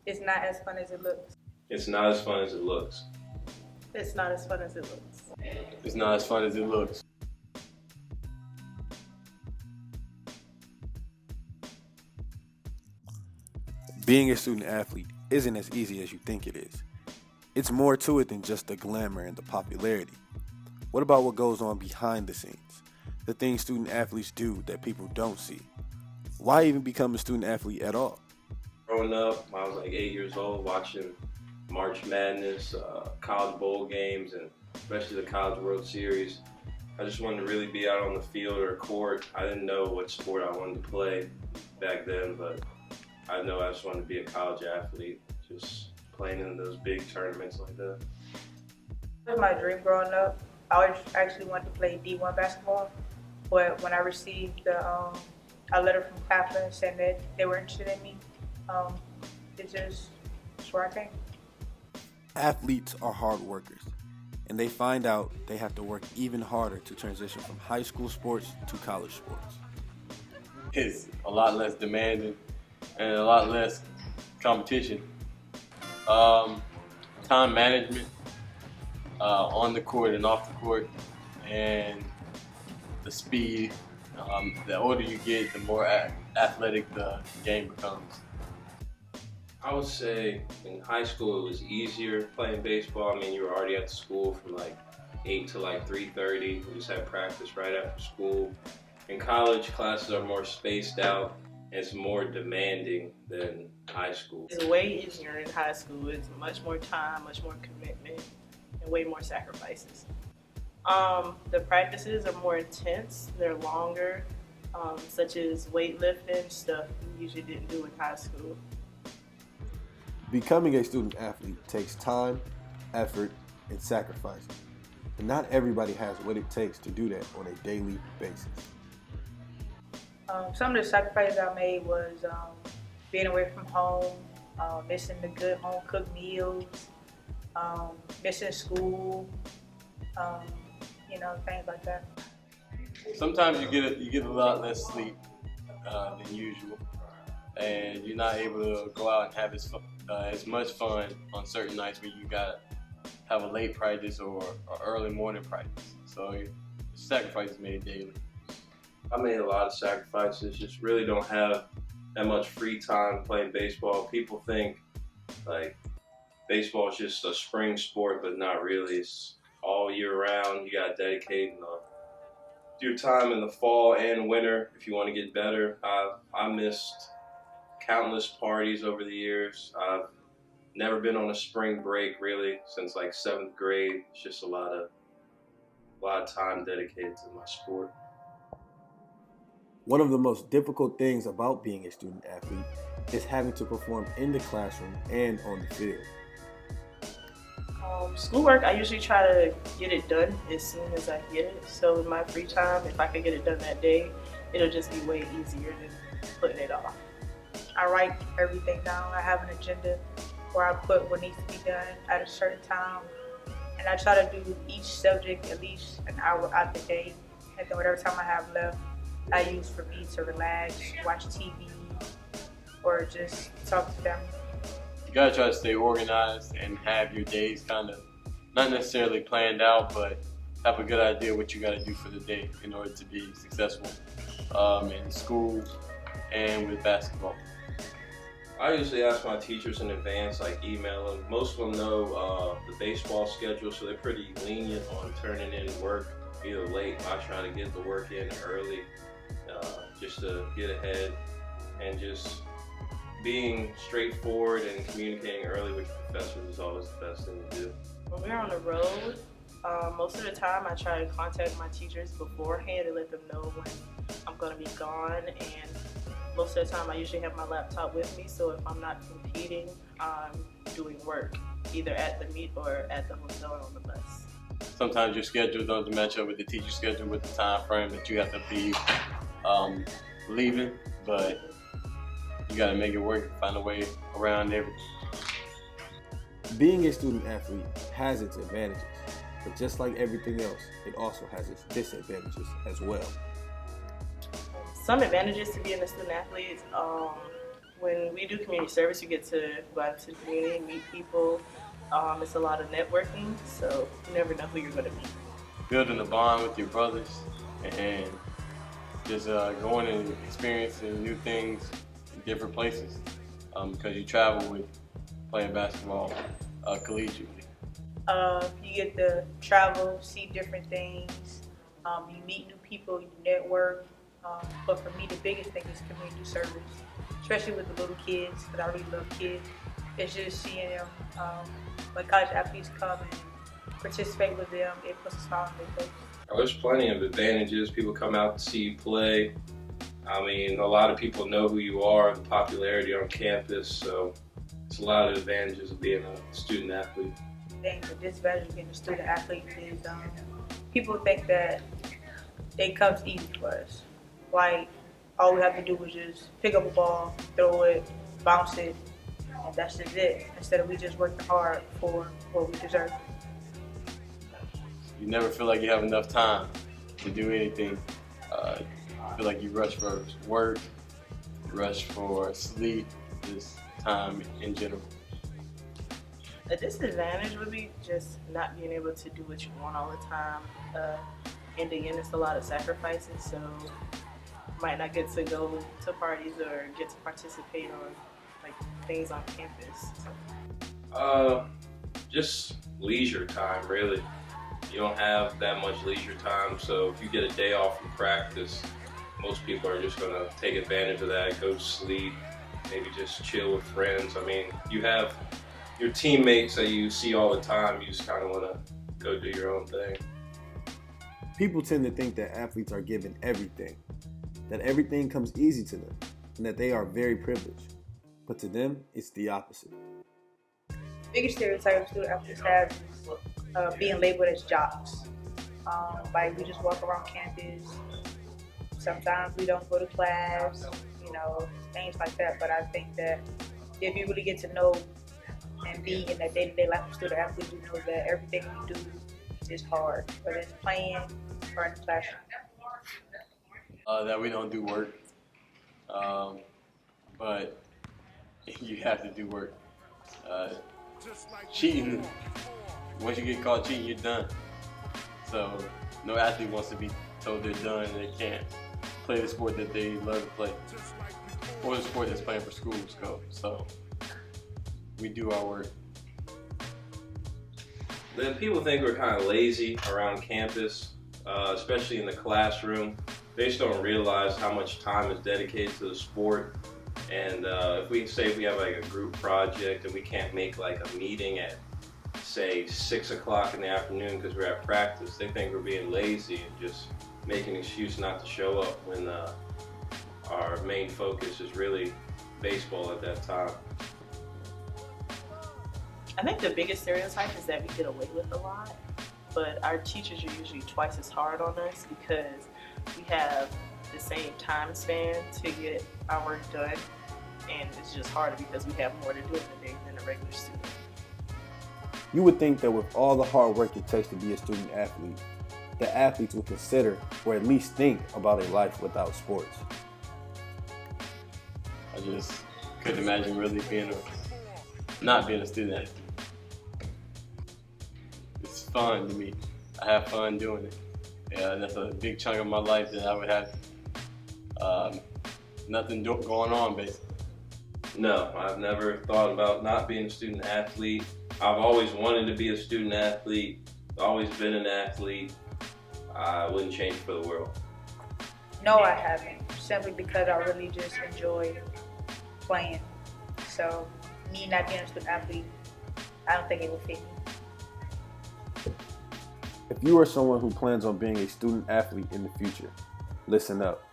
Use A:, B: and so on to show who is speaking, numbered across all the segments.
A: It's not as fun as it looks.
B: It's not as fun as it looks.
A: It's not as fun as it looks.
C: It's not as fun as it looks.
D: Being a student athlete isn't as easy as you think it is. It's more to it than just the glamour and the popularity. What about what goes on behind the scenes? The things student athletes do that people don't see. Why even become a student athlete at all?
B: Growing up, I was like 8 years old watching March Madness, college bowl games, and especially the College World Series. I just wanted to really be out on the field or court. I didn't know what sport I wanted to play back then, but I know I just wanted to be a college athlete, just playing in those big tournaments like that.
A: That was my dream growing up. I always actually wanted to play D1 basketball, but when I received a letter from Kaplan saying that they were interested in me, it's where I came.
D: Athletes are hard workers, and they find out they have to work even harder to transition from high school sports to college sports.
C: It's a lot less demanding and a lot less competition. Time management on the court and off the court, and the speed. The older you get, the more athletic the game becomes.
B: I would say in high school it was easier playing baseball. I mean, you were already at school from like 8 to like 3:30. We just had practice right after school. In college, classes are more spaced out. It's more demanding than high school.
E: It's way easier in high school. It's much more time, much more commitment, and way more sacrifices. The practices are more intense. They're longer, such as weightlifting, stuff you usually didn't do in high school.
D: Becoming a student athlete takes time, effort, and sacrifice. And not everybody has what it takes to do that on a daily basis.
A: Some of the sacrifices I made was being away from home, missing the good home cooked meals, missing school, things like that.
C: Sometimes you get a lot less sleep than usual, and you're not able to go out and have as much fun on certain nights when you gotta have a late practice or early morning practice. So sacrifices made daily.
B: I made a lot of sacrifices, just really don't have that much free time playing baseball. People think like baseball is just a spring sport, but not really. It's all year round. You got to dedicate your time in the fall and winter if you want to get better. I missed countless parties over the years. I've never been on a spring break really since like 7th grade. It's just a lot of time dedicated to my sport.
D: One of the most difficult things about being a student athlete is having to perform in the classroom and on the field.
E: Schoolwork, I usually try to get it done as soon as I get it. So in my free time, if I can get it done that day, it'll just be way easier than putting it off.
A: I write everything down. I have an agenda where I put what needs to be done at a certain time. And I try to do each subject at least an hour out the day. And then whatever time I have left, I use for me to relax, watch TV, or just talk to them.
C: You gotta try to stay organized and have your days kind of not necessarily planned out, but have a good idea what you gotta do for the day in order to be successful in school and with basketball.
B: I usually ask my teachers in advance, like email them. Most of them know the baseball schedule, so they're pretty lenient on turning in work either late. I try to get the work in early just to get ahead, and just being straightforward and communicating early with your professors is always the best thing to do.
E: When we're on the road, most of the time I try to contact my teachers beforehand and let them know when I'm going to be gone, and most of the time I usually have my laptop with me, so if I'm not competing, I'm doing work either at the meet or at the hotel or on the bus.
C: Sometimes your schedule doesn't match up with the teacher's schedule with the time frame that you have to be leaving, but you got to make it work, find a way around everything.
D: Being a student athlete has its advantages, but just like everything else, it also has its disadvantages as well.
E: Some advantages to being a student athlete, When we do community service, you get to go out into the community and meet people. It's a lot of networking, so you never know who you're going to meet.
C: Building a bond with your brothers and just going and experiencing new things in different places because you travel with playing basketball collegiately.
A: You get to travel, see different things, you meet new people, you network. But for me, the biggest thing is community service, especially with the little kids, because I really love kids. It's just seeing them, when college athletes come and participate with them, it puts a smile on their face.
B: Oh, there's plenty of advantages. People come out to see you play. I mean, a lot of people know who you are, the popularity on campus, so it's a lot of advantages of being a student athlete.
A: The disadvantage of being a student athlete is people think that it comes easy for us. Like, all we have to do is just pick up a ball, throw it, bounce it, and that's just it. Instead of we just working hard for what we deserve.
C: You never feel like you have enough time to do anything. You feel like you rush for work, rush for sleep, just time in general.
E: A disadvantage would be just not being able to do what you want all the time. In the end, it's a lot of sacrifices, so you might not get to go to parties or get to participate on like things on campus.
B: Just leisure time, really. You don't have that much leisure time, so if you get a day off from practice, most people are just going to take advantage of that, go sleep, maybe just chill with friends. I mean, you have your teammates that you see all the time, you just kind of want to go do your own thing.
D: People tend to think that athletes are given everything, that everything comes easy to them, and that they are very privileged. But to them, it's the opposite.
A: The biggest stereotype student athletes have is being labeled as jocks. Like, we just walk around campus. Sometimes we don't go to class, things like that. But I think that if you really get to know and be in that day-to-day life of student athlete, you know that everything we do is hard, whether it's playing or in the classroom.
C: That we don't do work, but you have to do work. Cheating, once you get caught cheating, you're done. So no athlete wants to be told they're done and they can't play the sport that they love to play, or the sport that's playing for school scope. So we do our work.
B: Then people think we're kind of lazy around campus, especially in the classroom. They just don't realize how much time is dedicated to the sport. And if we have like a group project and we can't make like a meeting at, say, 6 o'clock in the afternoon because we're at practice, they think we're being lazy and just making an excuse not to show up when our main focus is really baseball at that time.
E: I think the biggest stereotype is that we get away with a lot, but our teachers are usually twice as hard on us because we have the same time span to get our work done, and it's just harder because we have more to do in the day than a regular student.
D: You would think that with all the hard work it takes to be a student athlete, the athletes would consider or at least think about a life without sports.
C: I just couldn't imagine really not being a student athlete. It's fun to me. I have fun doing it. Yeah, that's a big chunk of my life that I would have nothing going on, basically.
B: No, I've never thought about not being a student athlete. I've always wanted to be a student athlete, always been an athlete. I wouldn't change it for the world.
A: No, I haven't, simply because I really just enjoy playing. So me not being a student athlete, I don't think it would fit me.
D: If you are someone who plans on being a student athlete in the future, listen up,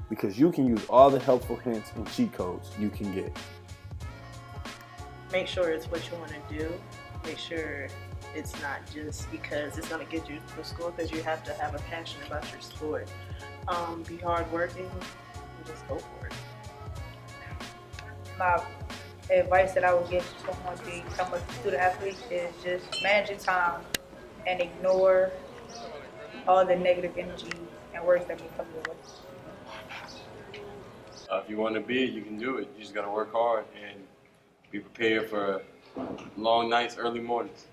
D: because you can use all the helpful hints and cheat codes you can get.
E: Make sure it's what you want to do. Make sure it's not just because it's going to get you to school, because you have to have a passion about your sport. Be hardworking and just go for it.
A: My advice that I would give to someone to become a student athlete is just manage your time and ignore all the negative energy and words that may come your way.
C: If you want to be it, you can do it. You just got to work hard and be prepared for long nights, early mornings.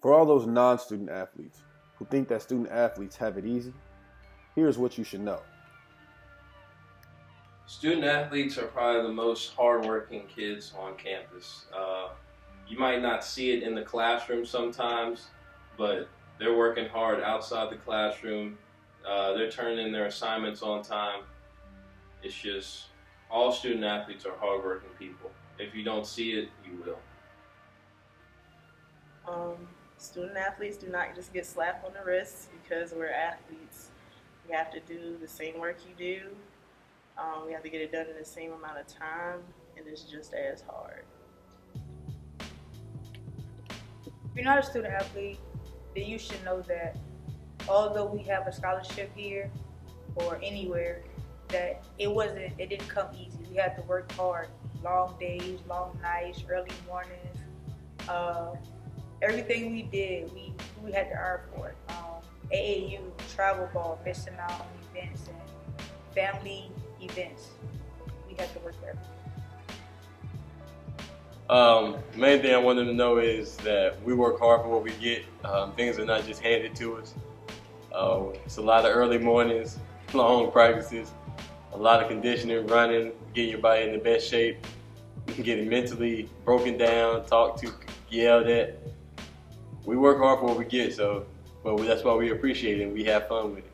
D: For all those non-student athletes who think that student athletes have it easy, here's what you should know.
B: Student athletes are probably the most hardworking kids on campus. You might not see it in the classroom sometimes, but they're working hard outside the classroom. They're turning in their assignments on time. It's just, all student athletes are hardworking people. If you don't see it, you will.
E: Student athletes do not just get slapped on the wrist because we're athletes. We have to do the same work you do. We have to get it done in the same amount of time, and it's just as hard.
A: If you're not a student athlete, then you should know that although we have a scholarship here or anywhere, that it didn't come easy. We had to work hard, long days, long nights, early mornings. Everything we did, we had to earn for it. AAU, travel ball, missing out on events and family events. We had to work for everything.
C: Main thing I want them to know is that we work hard for what we get. Things are not just handed to us. It's a lot of early mornings, long practices, a lot of conditioning, running, getting your body in the best shape, getting mentally broken down, talked to, yelled at. We work hard for what we get, but that's why we appreciate it and we have fun with it.